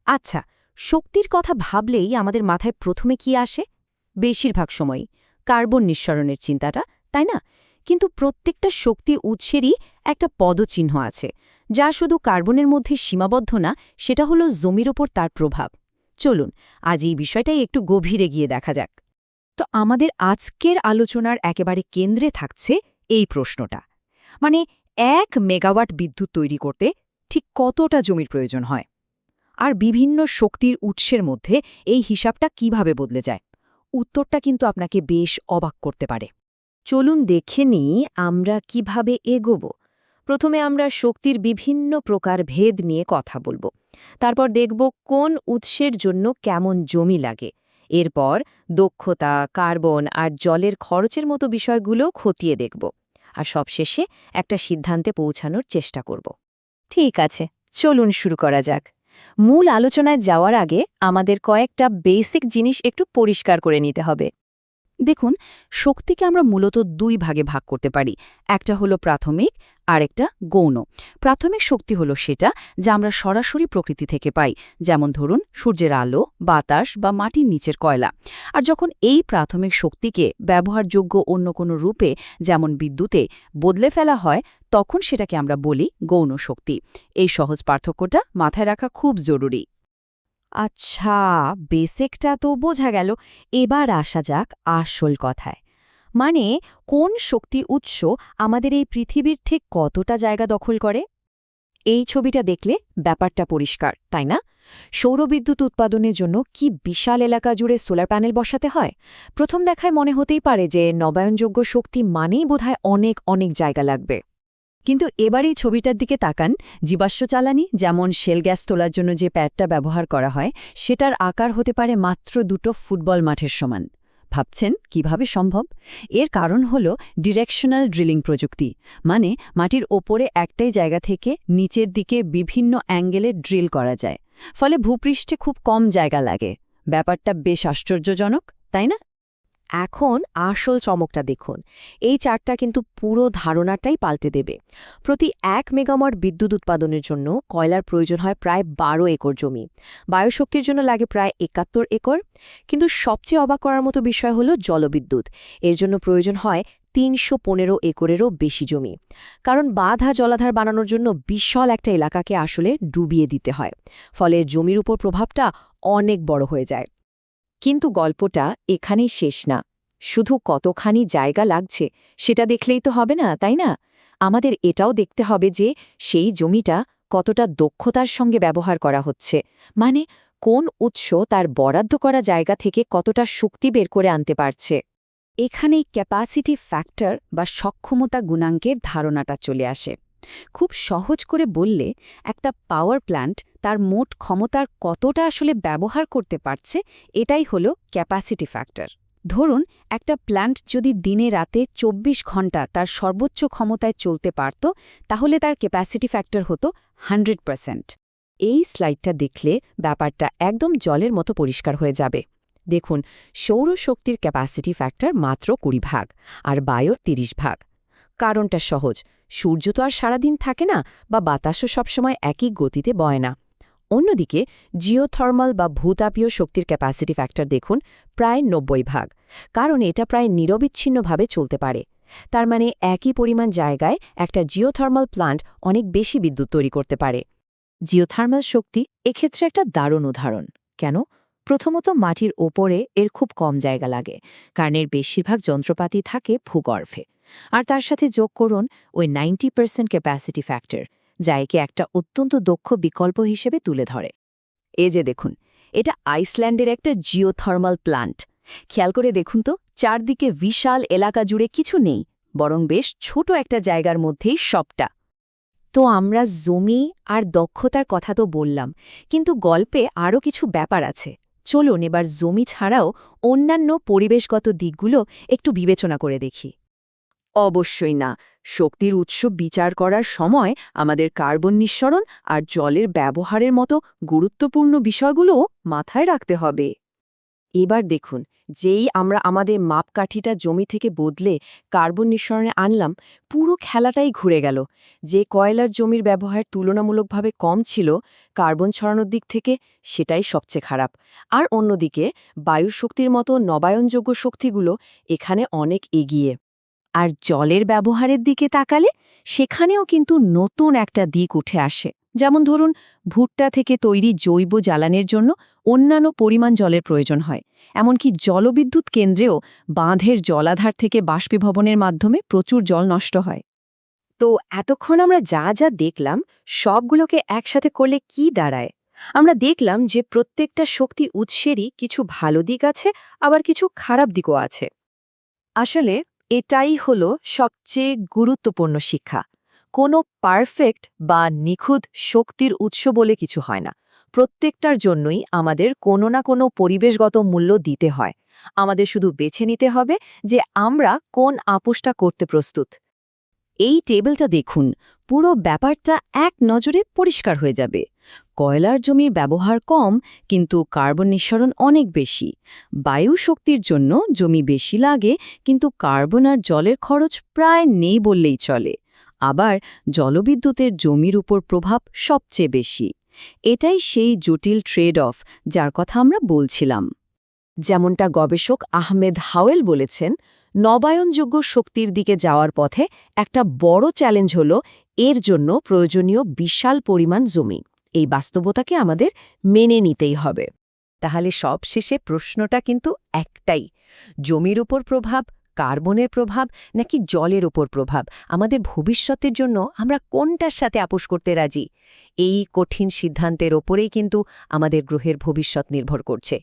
আচ্ছা, শক্তির কথা ভাবলেই আমাদের মাথায় প্রথমে কি আসে? বেশিরভাগ সময়ই কার্বন নিঃসরণের চিন্তাটা, তাই না? কিন্তু প্রত্যেকটা শক্তি উৎসেরই একটা পদচিহ্ন আছে, যা শুধু কার্বনের মধ্যে সীমাবদ্ধ না, সেটা হলো জমির ওপর তার প্রভাব। চলুন আজ এই বিষয়টাই একটু গভীরে গিয়ে দেখা যাক। তো আমাদের আজকের আলোচনার একেবারে কেন্দ্রে থাকছে এই প্রশ্নটা, মানে 1 মেগাওয়াট বিদ্যুৎ তৈরি করতে ঠিক কতটা জমির প্রয়োজন হয়, আর বিভিন্ন শক্তির উৎসের মধ্যে এই হিসাবটা কিভাবে বদলে যায়। উত্তরটা কিন্তু আপনাকে বেশ অবাক করতে পারে। চলুন দেখে নিই আমরা কিভাবে এগোব। প্রথমে আমরা শক্তির বিভিন্ন প্রকার ভেদ নিয়ে কথা বলবো। তারপর দেখব কোন উৎসের জন্য কেমন জমি লাগে। এরপর দক্ষতা, কার্বন আর জলের খরচের মতো বিষয়গুলো খতিয়ে দেখব। আর সবশেষে একটা সিদ্ধান্তে পৌঁছানোর চেষ্টা করব। ঠিক আছে, চলুন শুরু করা যাক। মূল আলোচনায় যাওয়ার আগে আমাদের কয়েকটা বেসিক জিনিস একটু পরিষ্কার করে নিতে হবে। দেখুন, শক্তিকে আমরা মূলত 2 ভাগে ভাগ করতে পারি। একটা হলো প্রাথমিক আর একটা গৌণ। প্রাথমিক শক্তি হলো সেটা যা আমরা সরাসরি প্রকৃতি থেকে পাই, যেমন ধরুন সূর্যের আলো, বাতাস বা মাটির নিচের কয়লা। আর যখন এই প্রাথমিক শক্তিকে ব্যবহারযোগ্য অন্য কোনো রূপে, যেমন বিদ্যুতে, বদলে ফেলা হয়, তখন সেটাকে আমরা বলি গৌণ শক্তি। এই সহজ পার্থক্যটা মাথায় রাখা খুব জরুরি। আচ্ছা, বেসিকটা তো বোঝা গেল। এবার আসা যাক আসল কথায়। মানে, কোন শক্তি উৎস আমাদের এই পৃথিবীর ঠিক কতটা জায়গা দখল করে? এই ছবিটা দেখলে ব্যাপারটা পরিষ্কার, তাই না? সৌরবিদ্যুৎ উৎপাদনের জন্য কি বিশাল এলাকা জুড়ে সোলার প্যানেল বসাতে হয়? প্রথম দেখায় মনে হতেই পারে যে নবায়নযোগ্য শক্তি মানেই বোধহয় অনেক অনেক জায়গা লাগবে। কিন্তু এবার এই ছবিটার দিকে তাকান। জীবাশ্ম জ্বালানি, যেমন শেল গ্যাস তোলার জন্য যে প্যাডটা ব্যবহার করা হয়, সেটার আকার হতে পারে মাত্র 2টো ফুটবল মাঠের সমান। ভাবছেন কিভাবে সম্ভব? এর কারণ হল ডিরেকশনাল ড্রিলিং প্রযুক্তি। মানে, মাটির ওপরে একটাই জায়গা থেকে নিচের দিকে বিভিন্ন অ্যাঙ্গেলে ড্রিল করা যায়। ফলে ভূপৃষ্ঠে খুব কম জায়গা লাগে। ব্যাপারটা বেশ আশ্চর্যজনক, তাই না? এখন আসল চমকটা দেখুন। এই চার্টটা কিন্তু পুরো ধারণাটাই পাল্টে দেবে। প্রতি 1 মেগাওয়াট বিদ্যুৎ উৎপাদনের জন্য কয়লার প্রয়োজন হয় প্রায় 12 একর জমি। বায়ুশক্তির জন্য লাগে প্রায় 71 একর। কিন্তু সবচেয়ে অবাক করার মতো বিষয় হলো জলবিদ্যুৎ। এর জন্য প্রয়োজন হয় 315 একরেরও বেশি জমি। কারণ বাঁধা জলাধার বানানোর জন্য বিশাল একটা এলাকাকে আসলে ডুবিয়ে দিতে হয়। ফলে জমির উপর প্রভাবটা অনেক বড় হয়ে যায়। কিন্তু গল্পটা এখানেই শেষ না। শুধু কতখানি জায়গা লাগছে সেটা দেখলেই তো হবে না, তাই না? আমাদের এটাও দেখতে হবে যে সেই জমিটা কতটা দক্ষতার সঙ্গে ব্যবহার করা হচ্ছে। মানে, কোন উৎস তার বরাদ্দ করা জায়গা থেকে কতটা শক্তি বের করে আনতে পারছে। এখানেই ক্যাপাসিটি ফ্যাক্টর বা সক্ষমতা গুণাঙ্কের ধারণাটা চলে আসে। খুব সহজ করে বললে, একটা পাওয়ার প্ল্যান্ট তার মোট ক্ষমতার কতটা আসলে ব্যবহার করতে পারছে, এটাই হলো ক্যাপাসিটি ফ্যাক্টর। ধরুন, একটা প্ল্যান্ট যদি দিনে রাতে 24 ঘন্টা তার সর্বোচ্চ ক্ষমতায় চলতে পারত, তাহলে তার ক্যাপাসিটি ফ্যাক্টর হতো 100%। এই স্লাইডটা দেখলে ব্যাপারটা একদম জলের মতো পরিষ্কার হয়ে যাবে। দেখুন, সৌরশক্তির ক্যাপাসিটি ফ্যাক্টর মাত্র 20 ভাগ, আর বায়ুর 30 ভাগ। কারণটা সহজ, সূর্য তো আর সারাদিন থাকে না, বা বাতাসও সবসময় একই গতিতে বয় না। অন্যদিকে জিওথার্মাল বা ভূতাপীয় শক্তির ক্যাপাসিটি ফ্যাক্টর দেখুন, প্রায় 90 ভাগ। কারণ এটা প্রায় নিরবিচ্ছিন্নভাবে চলতে পারে। তার মানে একই পরিমাণ জায়গায় একটা জিওথার্মাল প্ল্যান্ট অনেক বেশি বিদ্যুৎ তৈরি করতে পারে। জিওথার্মাল শক্তি এক্ষেত্রে একটা দারুণ উদাহরণ। কেন? প্রথমত, মাটির ওপরে এর খুব কম জায়গা লাগে, কারণ এর বেশিরভাগ যন্ত্রপাতি থাকে ভূগর্ভে। আর তার সাথে যোগ করুন ওই 90% ক্যাপাসিটি ফ্যাক্টর, যা একে একটা অত্যন্ত দক্ষ বিকল্প হিসেবে তুলে ধরে। এই যে দেখুন, এটা আইসল্যান্ডের একটা জিওথার্মাল প্ল্যান্ট। খেয়াল করে দেখুন তো, চারদিকে বিশাল এলাকা জুড়ে কিছু নেই, বরং বেশ ছোট একটা জায়গার মধ্যেই সবটা। তো আমরা জমি আর দক্ষতার কথা তো বললাম, কিন্তু গল্পে আরও কিছু ব্যাপার আছে। চলুন এবার জমি ছাড়াও অন্যান্য পরিবেশগত দিকগুলো একটু বিবেচনা করে দেখি। অবশ্যই না। শক্তির উৎস বিচার করার সময় আমাদের কার্বন নিঃসরণ আর জলের ব্যবহারের মতো গুরুত্বপূর্ণ বিষয়গুলো মাথায় রাখতে হবে। এবার দেখুন, যেই আমরা আমাদের মাপকাঠিটা জমি থেকে বদলে কার্বন নিঃসরণে আনলাম, পুরো খেলাটাই ঘুরে গেল। যে কয়লার জমির ব্যবহার তুলনামূলকভাবে কম ছিল কার্বন ছড়ানোর দিক থেকে, সেটাই সবচেয়ে খারাপ। আর অন্যদিকে বায়ুর শক্তির মতো নবায়নযোগ্য শক্তিগুলো এখানে অনেক এগিয়ে। আর জলের ব্যবহারের দিকে তাকালে সেখানেও কিন্তু নতুন একটা দিক উঠে আসে। যেমন ধরুন, ভুট্টা থেকে তৈরি জৈব জ্বালানির জন্য অন্যান্য পরিমাণ জলের প্রয়োজন হয়। এমনকি জলবিদ্যুৎ কেন্দ্রেও বাঁধের জলাধার থেকে বাষ্পীভবনের মাধ্যমে প্রচুর জল নষ্ট হয়। তো এতক্ষণ আমরা যা যা দেখলাম, সবগুলোকে একসাথে করলে কি দাঁড়ায়? আমরা দেখলাম যে প্রত্যেকটা শক্তি উৎসেরই কিছু ভালো দিক আছে, আবার কিছু খারাপ দিকও আছে। আসলে এটাই হলো সবচেয়ে গুরুত্বপূর্ণ শিক্ষা। কোনো পারফেক্ট বা নিখুঁত শক্তির উৎস বলে কিছু হয় না। প্রত্যেকটার জন্যই আমাদের কোনো না কোনো পরিবেশগত মূল্য দিতে হয়। আমাদের শুধু বেছে নিতে হবে যে আমরা কোন আপোষটা করতে প্রস্তুত। এই টেবিলটা দেখুন, পুরো ব্যাপারটা এক নজরে পরিষ্কার হয়ে যাবে। কয়লার জমির ব্যবহার কম, কিন্তু কার্বন নিঃসরণ অনেক বেশি। বায়ু শক্তির জন্য জমি বেশি লাগে, কিন্তু কার্বন আর জলের খরচ প্রায় নেই বললেই চলে। আবার জলবিদ্যুতের জমির উপর প্রভাব সবচেয়ে বেশি। এটাই সেই জটিল ট্রেড অফ যার কথা আমরা বলছিলাম। যেমনটা গবেষক আহমেদ হাওয়েল বলেছেন, নবায়নযোগ্য শক্তির দিকে যাওয়ার পথে একটা বড় চ্যালেঞ্জ হল এর জন্য প্রয়োজনীয় বিশাল পরিমাণ জমি। এই বাস্তবতাকে আমাদের মেনে নিতেই হবে। তাহলে সব শেষে প্রশ্নটা কিন্তু একটাই, জমির উপর প্রভাব, কার্বনের প্রভাব নাকি জলের উপর প্রভাব, আমাদের ভবিষ্যতের জন্য আমরা কোনটার সাথে আপোষ করতে রাজি? এই কঠিন সিদ্ধান্তের ওপরেই কিন্তু আমাদের গ্রহের ভবিষ্যৎ নির্ভর করছে।